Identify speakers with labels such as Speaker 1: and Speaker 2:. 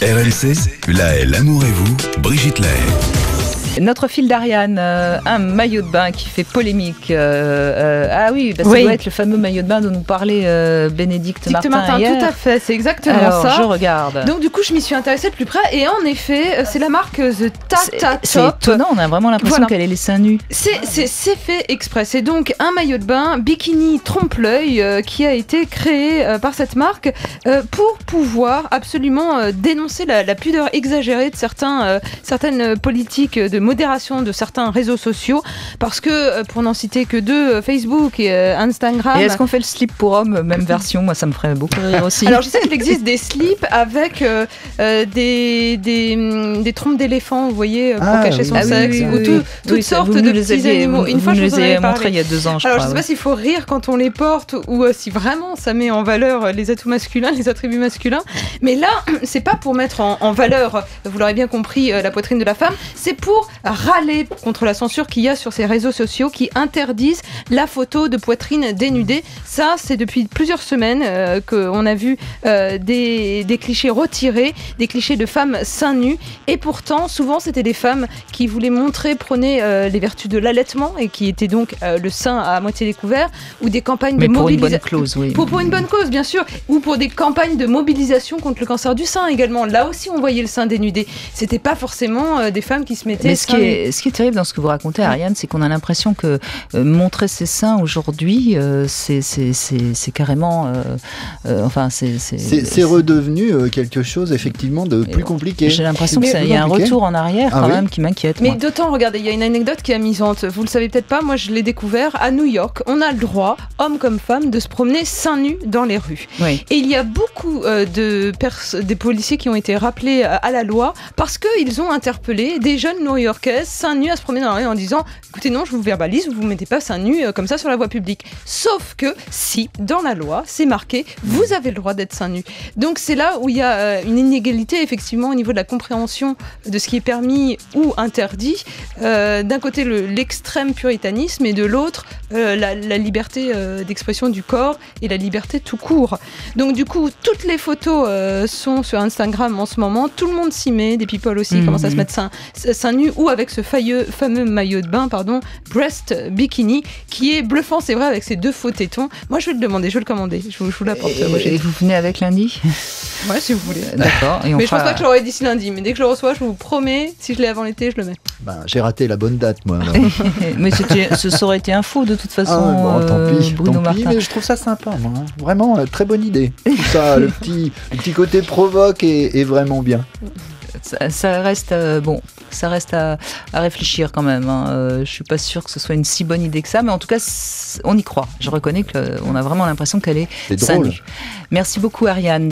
Speaker 1: RMC, La l'amour et vous, Brigitte Lahaye.
Speaker 2: Notre fil d'Ariane, un maillot de bain qui fait polémique. Ça doit être le fameux maillot de bain dont nous parlait Bénédicte Martin hier.
Speaker 3: Tout à fait, c'est exactement
Speaker 2: Alors,
Speaker 3: ça.
Speaker 2: Je regarde.
Speaker 3: Donc du coup, je m'y suis intéressée de plus près et en effet, c'est la marque The Tata Top.
Speaker 2: C'est étonnant, on a vraiment l'impression qu'elle ait les seins nus.
Speaker 3: C'est fait exprès. C'est donc un maillot de bain bikini trompe-l'œil qui a été créé par cette marque pour pouvoir absolument dénoncer la pudeur exagérée de certaines politiques de modération de certains réseaux sociaux, parce que pour n'en citer que deux, Facebook et Instagram.
Speaker 2: Et est-ce qu'on fait le slip pour hommes, même version? Moi, ça me ferait beaucoup rire aussi.
Speaker 3: Alors, je sais qu'il existe des slips avec des trompes d'éléphant, vous voyez, pour cacher son sexe, ou toutes sortes de petits animaux.
Speaker 2: Une fois, je vous ai montré il y a 2 ans,
Speaker 3: Alors, je ne sais pas s'il faut rire quand on les porte ou si vraiment ça met en valeur les atouts masculins, les attributs masculins. Mais là, c'est pas pour mettre en valeur, vous l'aurez bien compris, la poitrine de la femme, c'est pour râler contre la censure qu'il y a sur ces réseaux sociaux qui interdisent la photo de poitrine dénudée. Ça, c'est depuis plusieurs semaines qu'on a vu des clichés retirés, des clichés de femmes seins nus. Et pourtant, souvent, c'était des femmes qui voulaient prôner les vertus de l'allaitement et qui étaient donc le sein à moitié découvert, ou des campagnes de mobilisation.
Speaker 2: Pour une bonne cause, oui.
Speaker 3: Pour une bonne cause, bien sûr. Ou pour des campagnes de mobilisation contre le cancer du sein également. Là aussi, on voyait le sein dénudé. C'était pas forcément des femmes qui se mettaient.
Speaker 2: Mais ce qui est terrible dans ce que vous racontez, Ariane, c'est qu'on a l'impression que montrer ses seins aujourd'hui, c'est carrément...
Speaker 4: C'est redevenu quelque chose, effectivement, de plus compliqué.
Speaker 2: J'ai l'impression qu'il y a un retour en arrière quand même qui m'inquiète.
Speaker 3: Mais d'autant, regardez, il y a une anecdote qui est amusante. Vous le savez peut-être pas, moi je l'ai découvert à New York. On a le droit, hommes comme femmes, de se promener seins nus dans les rues.
Speaker 2: Oui.
Speaker 3: Et il y a beaucoup des policiers qui ont été rappelés à la loi parce qu'ils ont interpellé des jeunes New-Yorkaises seins nus à se promener dans la rue en disant « Écoutez, non, je vous verbalise, vous ne mettez pas seins nus comme ça sur la voie publique. » Sauf que si, dans la loi, c'est marqué « Vous avez le droit d'être seins nus. » Donc c'est là où il y a une inégalité, effectivement, au niveau de la compréhension de ce qui est permis ou interdit. D'un côté, l'extrême puritanisme et de l'autre, la liberté d'expression du corps et la liberté tout court. Donc du coup, toutes les photos sont sur Instagram en ce moment. Tout le monde s'y met, des people aussi commencent à se mettre seins nus ou avec ce fameux maillot de bain, breast bikini, qui est bluffant, c'est vrai, avec ces 2 faux tétons. Moi, je vais le demander, je vais le commander. Je vous l'apporte.
Speaker 2: Et vous venez avec lundi?
Speaker 3: Ouais, si vous voulez.
Speaker 2: D'accord.
Speaker 3: Mais je pense pas que je l'aurai d'ici lundi. Mais dès que je le reçois, je vous promets, si je l'ai avant l'été, je le mets.
Speaker 4: J'ai raté la bonne date, moi.
Speaker 2: Mais ça aurait été un faux de toute façon.
Speaker 4: Tant pis, mais je trouve ça sympa, moi. Vraiment, très bonne idée. Tout ça, le petit côté provoque est vraiment bien.
Speaker 2: Ça reste ça reste à réfléchir quand même. Je suis pas sûre que ce soit une si bonne idée que ça, mais en tout cas, on y croit. Je reconnais qu'on a vraiment l'impression qu'elle est
Speaker 4: drôle.
Speaker 2: Merci beaucoup, Ariane.